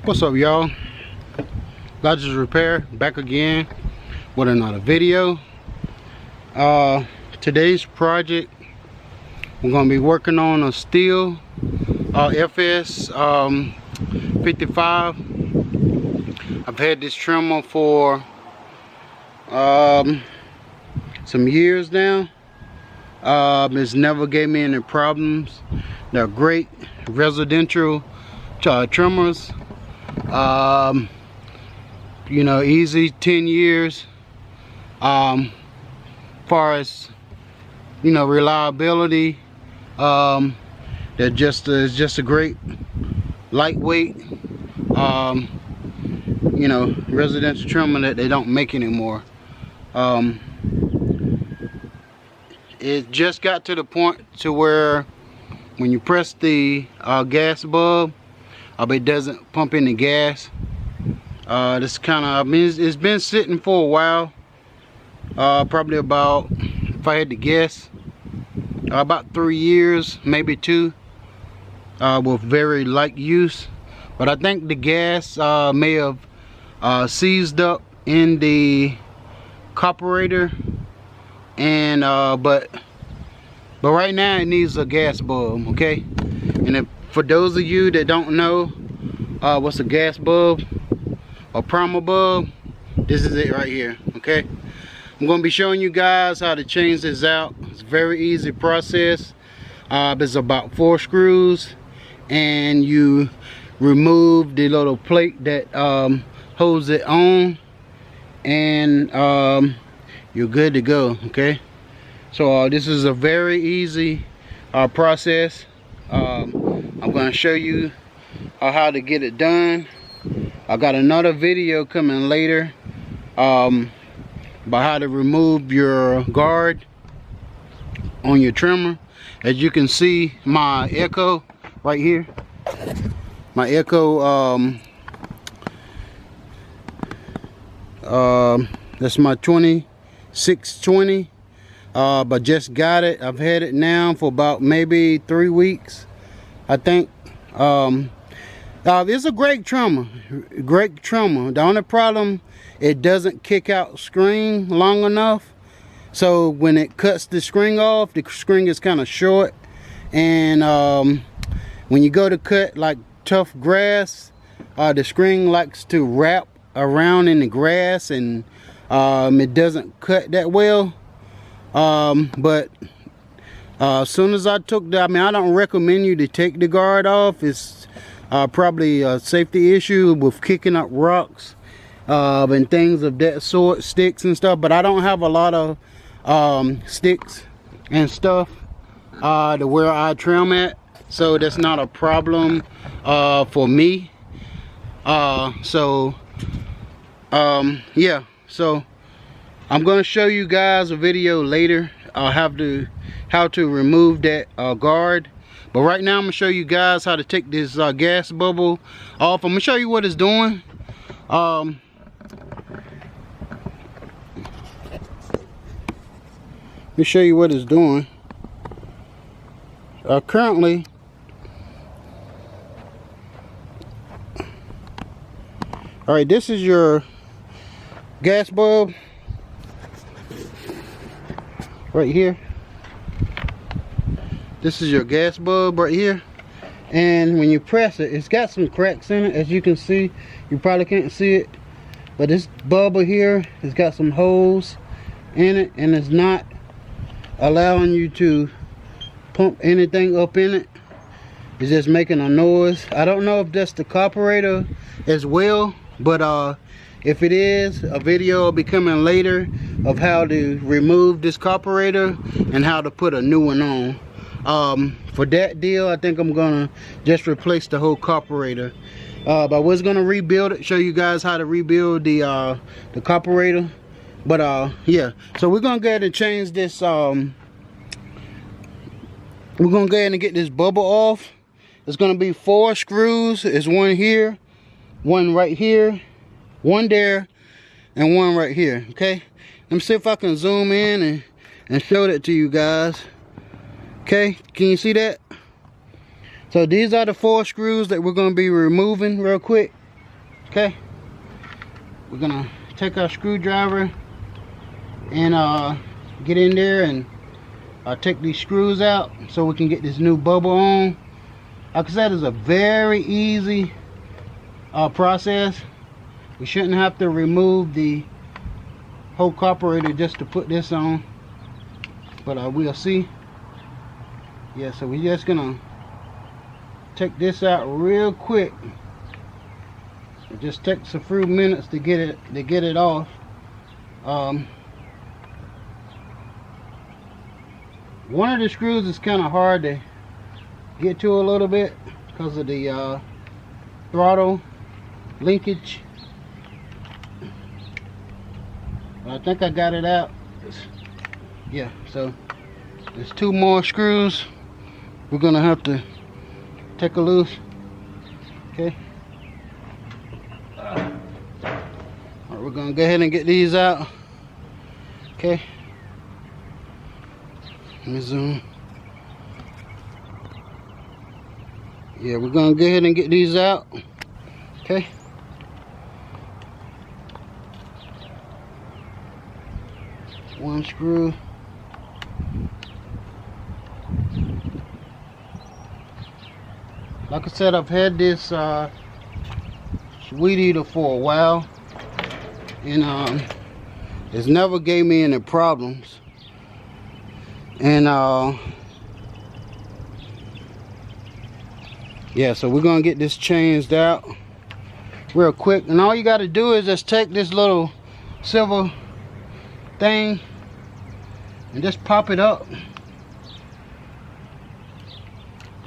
What's up, y'all? Lodges Repair back again with another video. Today's project, we're gonna be working on a Stihl fs55. I've had this trimmer for some years now. It's never gave me any problems. They're great residential trimmers. You know, easy 10 years. Far as, you know, reliability, they're just it's just a great lightweight, you know, residential trimmer that they don't make anymore. It just got to the point to where when you press the gas bulb, it doesn't pump any gas. This kind of, I mean, it's been sitting for a while. Probably about, if I had to guess, about 3 years, maybe 2, with very light use. But I think the gas may have seized up in the carburetor, and but right now it needs a gas bulb, okay? And if, for those of you that don't know what's a gas bulb or primer bulb, this is it right here, okay? I'm going to be showing you guys how to change this out. It's a very easy process. It's about 4 screws, and you remove the little plate that holds it on, and you're good to go, okay? So this is a very easy process. I'm going to show you how to get it done. I got another video coming later about how to remove your guard on your trimmer. As you can see, my Echo right here, my Echo, that's my 2620, but just got it. I've had it now for about maybe 3 weeks, I think. It's a great trimmer, The only problem, it doesn't kick out screen long enough. So when it cuts the string off, the string is kind of short. And when you go to cut like tough grass, the string likes to wrap around in the grass, and it doesn't cut that well. But as soon as I took the, I mean, I don't recommend you to take the guard off. It's probably a safety issue with kicking up rocks and things of that sort, sticks and stuff. But I don't have a lot of sticks and stuff to where I trim at, so that's not a problem for me. Yeah, so I'm going to show you guys a video later how to remove that guard. But right now I'm going to show you guys how to take this gas bubble off. I'm going to show you what it's doing. Let me show you what it's doing. Currently, alright, this is your gas bulb right here. This is your gas bulb right here, and when you press it, it's got some cracks in it, as you can see. You probably can't see it, but this bubble here has got some holes in it, and it's not allowing you to pump anything up in it. It's just making a noise. I don't know if that's the carburetor as well, but if it is, a video will be coming later of how to remove this carburetor and how to put a new one on. For that deal, I think I'm gonna just replace the whole carburetor, but I was gonna rebuild it, show you guys how to rebuild the carburetor. But yeah, so we're gonna go ahead and change this. We're gonna go ahead and get this bubble off. It's gonna be 4 screws. It's one here, one right here, one there, and one right here. Okay, let me see if I can zoom in and show that to you guys. Okay, can you see that? So these are the 4 screws that we're going to be removing real quick. Okay, we're gonna take our screwdriver and get in there and take these screws out so we can get this new bubble on. Like I said, it's a very easy process. We shouldn't have to remove the whole carburetor just to put this on, but we'll see. Yeah, so we're just gonna take this out real quick. It just takes a few minutes to get it off. One of the screws is kind of hard to get to a little bit because of the throttle linkage. I think I got it out. Yeah, so there's 2 more screws we're gonna have to take a loose. Okay. Alright, we're gonna go ahead and get these out. Okay. Let me zoom. Yeah, we're gonna go ahead and get these out. Okay. One screw. Like I said, I've had this Sweet Eater for a while, and it's never gave me any problems. And yeah, so we're gonna get this changed out real quick. And all you got to do is just take this little silver thing and just pop it up.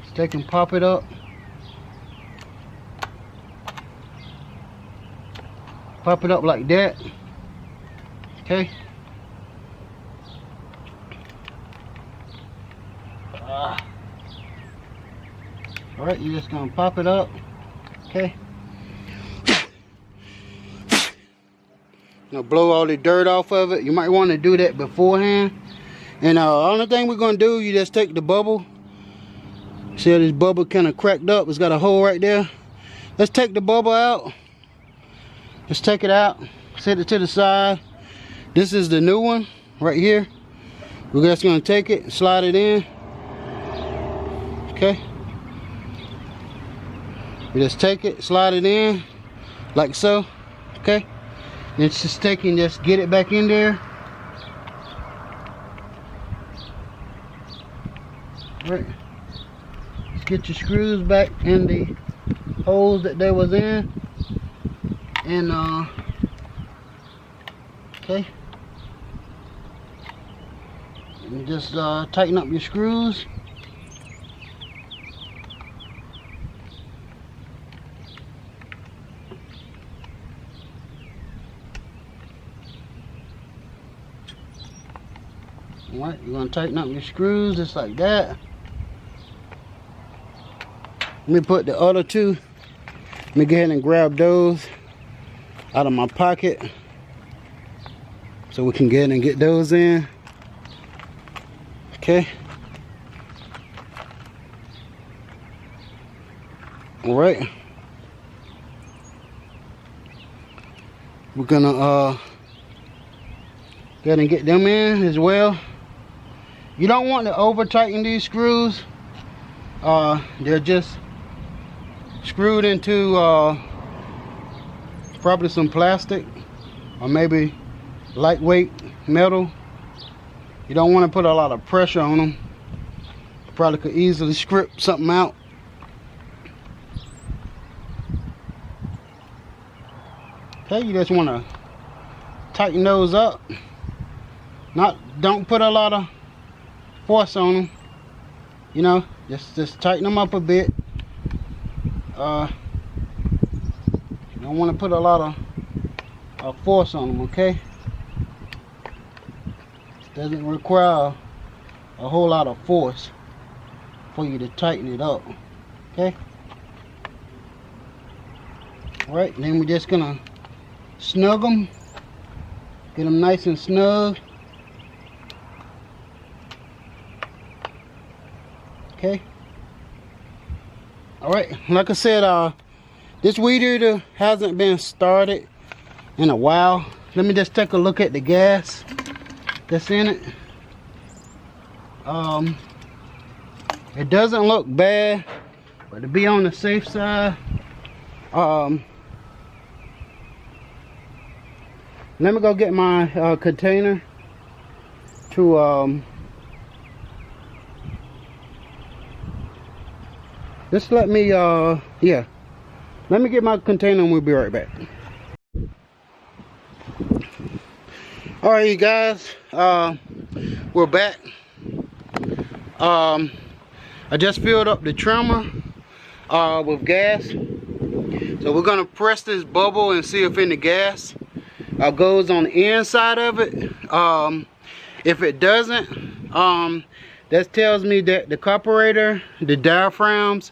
Just take and pop it up. Pop it up like that. Okay. Alright, you're just gonna pop it up. Okay. Now blow all the dirt off of it. You might want to do that beforehand. And only thing we're gonna do, you just take the bubble. See how this bubble kind of cracked up? It's got a hole right there. Let's take the bubble out. Just take it out. Set it to the side. This is the new one right here. We're just gonna take it, slide it in. Okay. We just take it, slide it in, like so. Okay. And it's just taking, just get it back in there. Right. Just get your screws back in the holes that they was in. And okay. And just tighten up your screws. Alright, you're going to tighten up your screws just like that. Let me put the other 2. Let me go ahead and grab those out of my pocket so we can get in and get those in. Okay. Alright. We're gonna go ahead and get them in as well. You don't want to over tighten these screws. They're just screwed into probably some plastic or maybe lightweight metal. You don't want to put a lot of pressure on them. You probably could easily script something out. Okay, you just want to tighten those up. Don't put a lot of force on them. You know, just tighten them up a bit. You don't want to put a lot of force on them, okay? It doesn't require a whole lot of force for you to tighten it up, okay? Alright, then we're just gonna snug them, get them nice and snug. Okay. Alright, like I said, This weed eater hasn't been started in a while. Let me just take a look at the gas that's in it. It doesn't look bad, but to be on the safe side, let me go get my container to just let me yeah, let me get my container and we'll be right back. All right, you guys, we're back. I just filled up the trimmer with gas, so we're gonna press this bubble and see if any gas goes on the inside of it. If it doesn't, that tells me that the carburetor, the diaphragms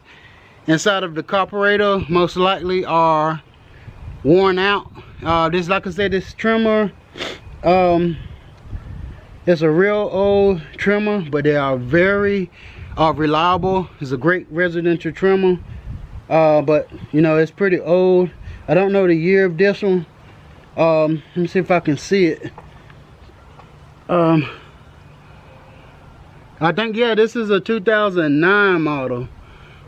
inside of the carburetor most likely are worn out. This, like I said, this trimmer, it's a real old trimmer, but they are very reliable. It's a great residential trimmer, but you know, it's pretty old. I don't know the year of this one. Let me see if I can see it. I think, yeah, this is a 2009 model.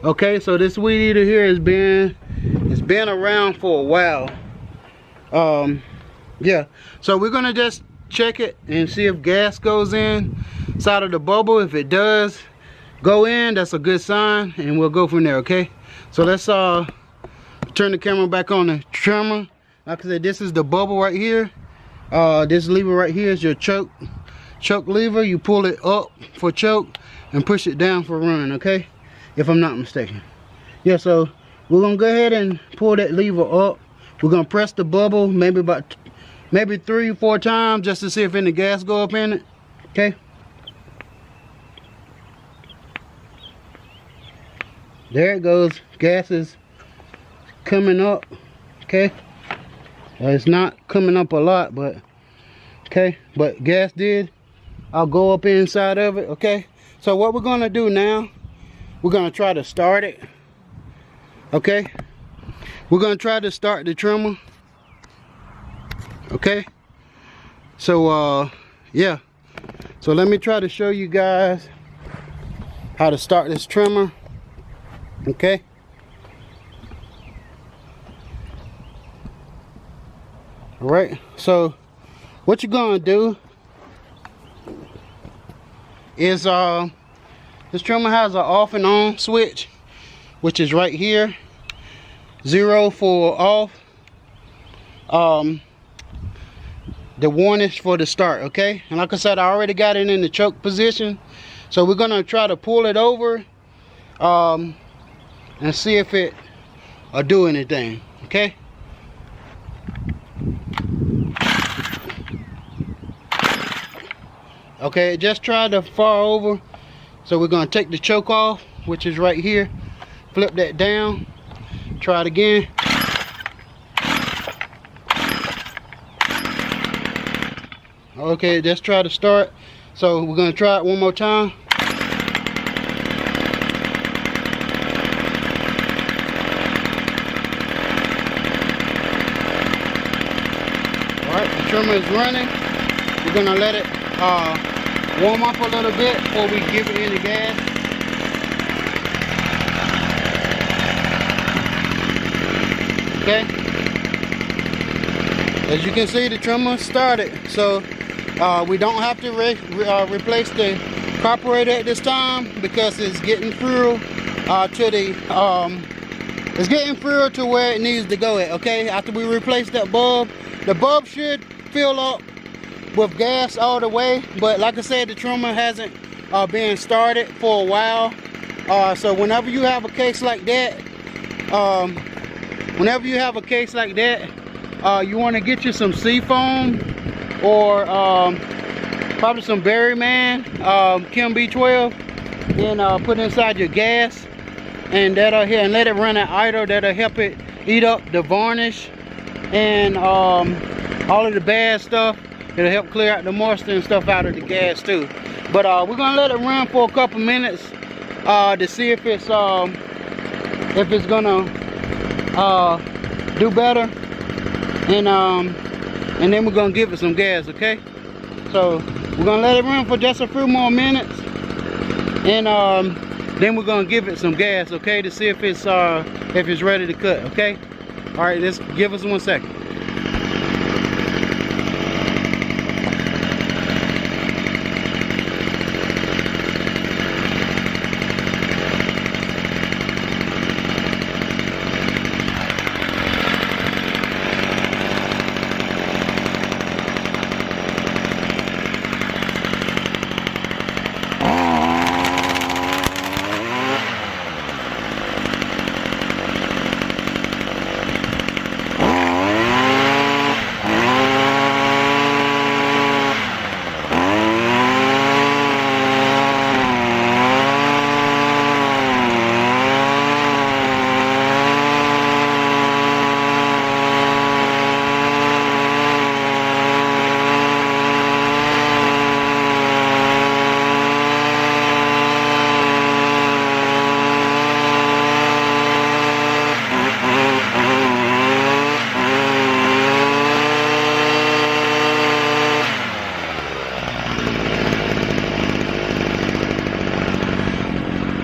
Okay, so this weed eater here has been around for a while. Yeah, so we're gonna just check it and see if gas goes in inside of the bubble. If it does go in, that's a good sign, and we'll go from there. Okay, so let's turn the camera back on the trimmer. Like I said, this is the bubble right here. This lever right here is your choke lever. You pull it up for choke and push it down for run, okay, if I'm not mistaken. Yeah, so we're gonna go ahead and pull that lever up. We're gonna press the bubble maybe 3 or 4 times just to see if any gas go up in it. Okay, there it goes. Gas is coming up. Okay, it's not coming up a lot, but okay, but gas did. I'll go up inside of it. Okay, so what we're gonna do now, we're gonna try to start it. Okay, we're gonna try to start the trimmer. Okay, so yeah, so let me try to show you guys how to start this trimmer. Okay, all right, so what you're gonna do is this trimmer has an off and on switch, which is right here. 0 for off, the 1 is for the start. Okay, and like I said, I already got it in the choke position, so we're gonna try to pull it over and see if it will do anything. Okay, okay, it just tried to fall over, so we're gonna take the choke off, which is right here. Flip that down, try it again. Okay, just try to start. So we're gonna try it one more time. Alright, the trimmer is running. We're gonna let it warm up a little bit before we give it any gas. Okay, as you can see, the trimmer started, so we don't have to replace the carburetor at this time because it's getting fuel it's getting fuel to where it needs to go at. Okay, after we replace that bulb, the bulb should fill up with gas all the way, but like I said, the trimmer hasn't been started for a while. So whenever you have a case like that, you want to get you some seafoam or probably some Berryman Chem B12, and put inside your gas, and that'll here, and let it run at idle. That'll help it eat up the varnish and all of the bad stuff. It'll help clear out the moisture and stuff out of the gas too. But we're gonna let it run for a couple minutes to see if it's gonna do better. And then we're gonna give it some gas, okay? So we're gonna let it run for just a few more minutes, and then we're gonna give it some gas, okay, to see if it's ready to cut, okay? All right, let's give us 1 second.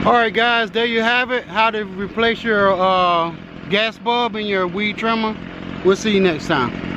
Alright guys, there you have it, how to replace your gas bulb in your weed trimmer. We'll see you next time.